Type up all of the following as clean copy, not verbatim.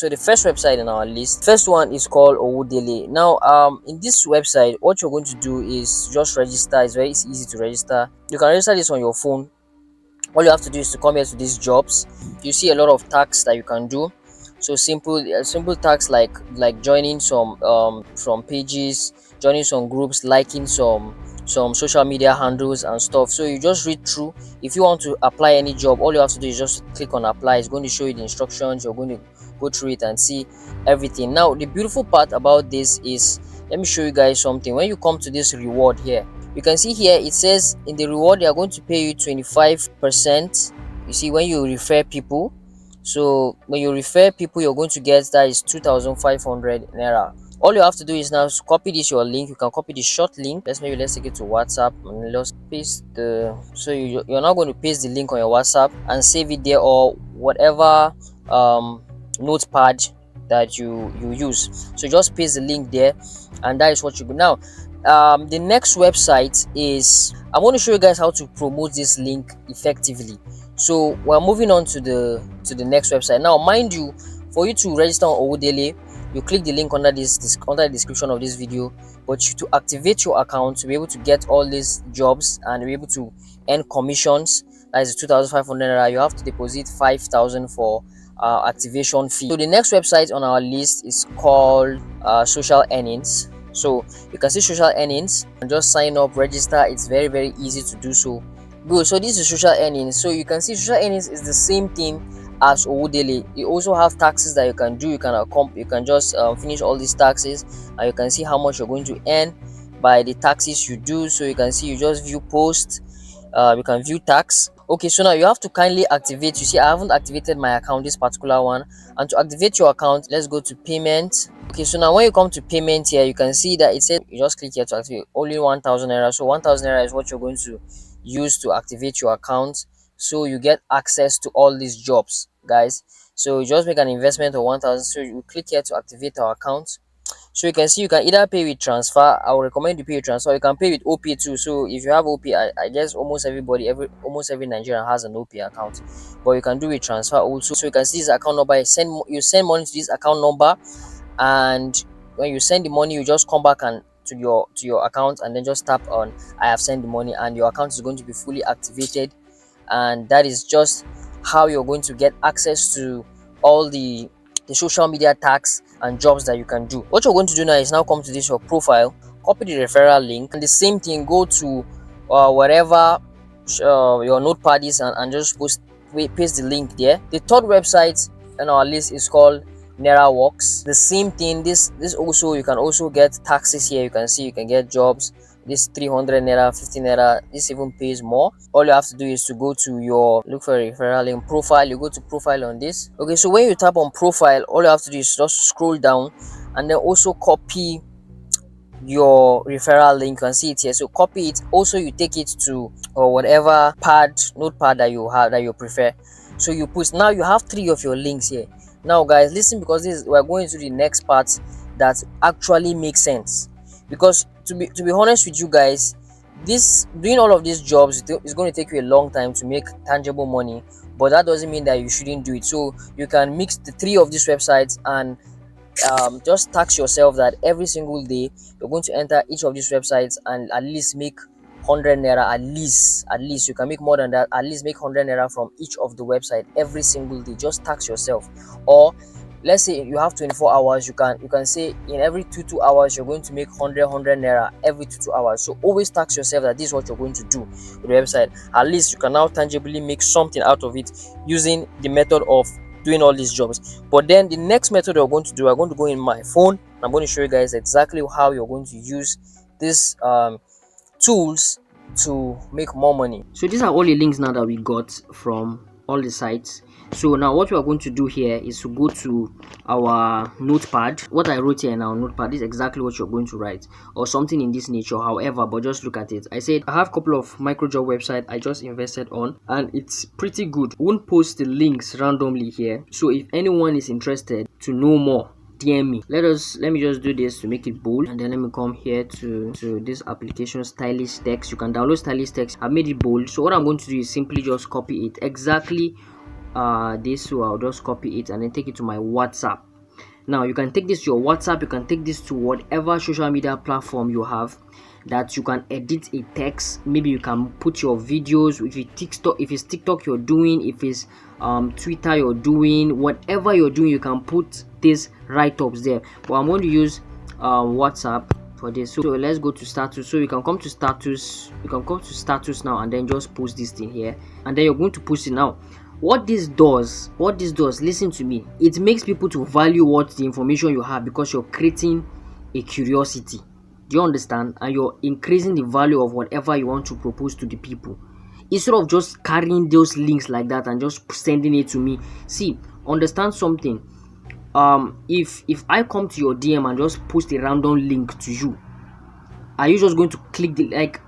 So the first website in our list, first one is called Owodele. Now, in this website, what you're going to do is just register. It's very easy to register. You can register this on your phone. All you have to do is to come here to these jobs. You see a lot of tasks that you can do. So simple tasks like joining some pages, joining some groups, liking some social media handles and stuff. So you just read through. If you want to apply any job, all you have to do is just click on apply. It's going to show you the instructions. You're going to go through it and see everything. Now the beautiful part about this is, let me show you guys something. When you come to this reward here, you can see here it says in the reward they are going to pay you 25%. You see, when you refer people, so when you refer people, you're going to get, that is 2,500 naira. All you have to do is now copy this your link. You can copy the short link. Let's take it to WhatsApp and let's paste the, so you're now going to paste the link on your WhatsApp and save it there, or whatever notepad that you use. So just paste the link there, and that is what you do. Now the next website is, I'm going to show you guys how to promote this link effectively. So we're moving on to the next website. Now mind you, for you to register on Owodele, you click the link under this under the description of this video. But to activate your account, to be able to get all these jobs and be able to earn commissions, that is 2,500 naira, you have to deposit 5,000 for activation fee. So the next website on our list is called Social Earnings. So you can see Social Earnings and just sign up, register. It's very easy to do so. Good. So this is Social Earnings. So you can see Social Earnings is the same thing as Owodele. You also have taxes that you can do. You can just finish all these taxes, and you can see how much you're going to earn by the taxes you do. So you can see, you just view post, you can view tax. Okay, so now you have to kindly activate. You see, I haven't activated my account, this particular one. And to activate your account, let's go to payment. Okay, so now when you come to payment here, you can see that it says, you just click here to activate, only 1,000 naira. So 1,000 naira is what you're going to use to activate your account, so you get access to all these jobs, guys. So you just make an investment of 1,000. So you click here to activate our account. So you can see, you can either pay with transfer. I would recommend you pay with transfer. You can pay with OP too. So if you have OP, I guess almost almost every Nigerian has an OP account, but you can do with transfer also. So you can see this account number. You send money to this account number, and when you send the money, you just come back and to your account, and then just tap on I have sent the money, and your account is going to be fully activated. And that is just how you're going to get access to all the social media tags and jobs that you can do. What you're going to do now is now come to this your profile, copy the referral link, and the same thing, go to whatever your notepad is, and just paste the link there. The third website on our list is called Naira Works. The same thing, this also, you can also get taxes here. You can see you can get jobs. This 300 naira, 50 naira, this even pays more. All you have to do is to go to your, look for a referral link, profile. You go to profile on this. Okay, so when you tap on profile, all you have to do is just scroll down, and then also copy your referral link. You can see it here, so copy it. Also, you take it to or whatever notepad that you have, that you prefer. So you put, now you have 3 of your links here. Now guys, listen, because we're going to the next part that actually makes sense. Because to be honest with you guys, this doing all of these jobs is going to take you a long time to make tangible money, but that doesn't mean that you shouldn't do it. So you can mix the 3 of these websites, and just tax yourself that every single day you're going to enter each of these websites and at least make 100 naira. At least you can make more than that. At least make 100 naira from each of the website every single day. Just tax yourself. Or let's say you have 24 hours, you can say in every 2 hours you're going to make 100 naira every 2 hours. So always tax yourself that this is what you're going to do with the website. At least you can now tangibly make something out of it using the method of doing all these jobs. But then the next method we're going to do, I'm going to go in my phone. I'm going to show you guys exactly how you're going to use this tools to make more money. So these are all the links now that we got from all the sites. So now what we are going to do here is to go to our notepad. What I wrote here in our notepad is exactly what you're going to write, or something in this nature, however, but just look at it. I said I have a couple of micro job websites I just invested on, and it's pretty good. I won't post the links randomly here, so if anyone is interested to know more, DM me. Let me just do this to make it bold, and then let me come here to this application, stylish text. You can download stylish text. I've made it bold. So what I'm going to do is simply just copy it exactly this. So I'll just copy it and then take it to my WhatsApp. Now you can take this to your WhatsApp, you can take this to whatever social media platform you have, that you can edit a text. Maybe you can put your videos, if it's TikTok you're doing, if it's Twitter you're doing, whatever you're doing, you can put this write-ups there. But I'm going to use WhatsApp for this. So let's go to status. So you can come to status now, and then just post this thing here, and then you're going to post it now. What this does, listen to me, it makes people to value what the information you have, because you're creating a curiosity. Do you understand? And you're increasing the value of whatever you want to propose to the people, instead of just carrying those links like that and just sending it to me. See, understand something. If I come to your DM and just post a random link to you, are you just going to click the, like,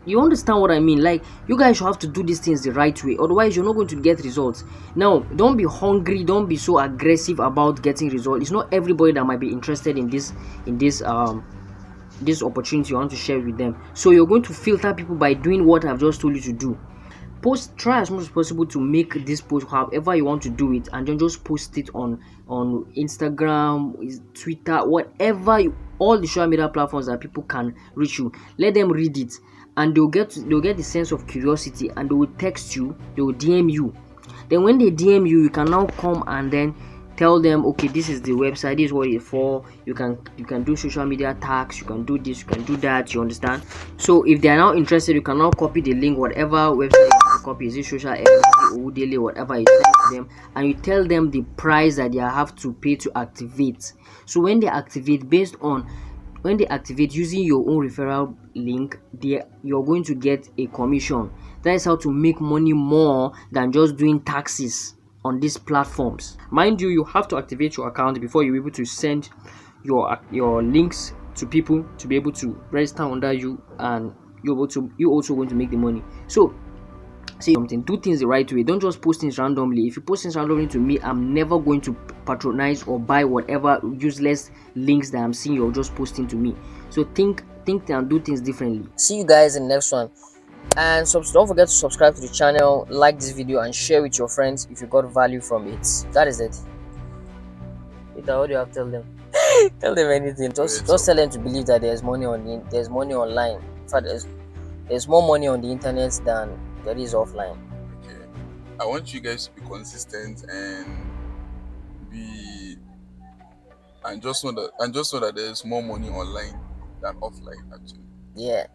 you understand what I mean? Like, you guys should have to do these things the right way, otherwise you're not going to get results. Now, don't be hungry, don't be so aggressive about getting results. It's not everybody that might be interested in this opportunity you want to share with them. So you're going to filter people by doing what I've just told you to do. Try as much as possible to make this post however you want to do it, and then just post it on Instagram, Twitter, whatever all the social media platforms that people can reach you. Let them read it, and they'll get the sense of curiosity, and they will text you, they will DM you. Then when they DM you, you can now come and then tell them, okay, this is the website, this is what it's for. You can do social media tags, you can do this, you can do that. You understand? So if they are now interested, you can now copy the link, whatever website you copy, is it social or daily, whatever, you send to them, and you tell them the price that they have to pay to activate. So when they activate, using your own referral link, you're going to get a commission. That is how to make money more than just doing taxes on these platforms. Mind you, you have to activate your account before you're able to send your links to people to be able to register under you, and you also going to make the money. So say something, do things the right way. Don't just post things randomly. If you post things randomly to me, I'm never going to patronize or buy whatever useless links that I'm seeing you're just posting to me. So think and do things differently. See you guys in the next one. And don't forget to subscribe to the channel, like this video, and share with your friends if you got value from it. That is it. Peter, what do you have to tell them? Tell them anything. Just tell them to believe that there's money online. In fact, there's more money on the internet than there is offline. Okay. I want you guys to be consistent and just know that there's more money online than offline, actually. Yeah.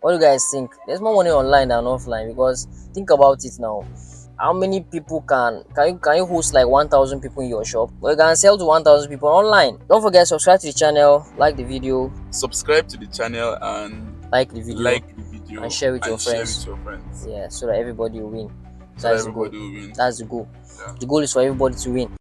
What do you guys think? There's more money online than offline, because think about it now. How many people can you host like 1,000 people in your shop? Well, you can sell to 1,000 people online. Don't forget, subscribe to the channel, like the video. Subscribe to the channel and like the video, and share with your friends. Yeah, so that everybody will win. That's the goal. Yeah. The goal is for everybody to win.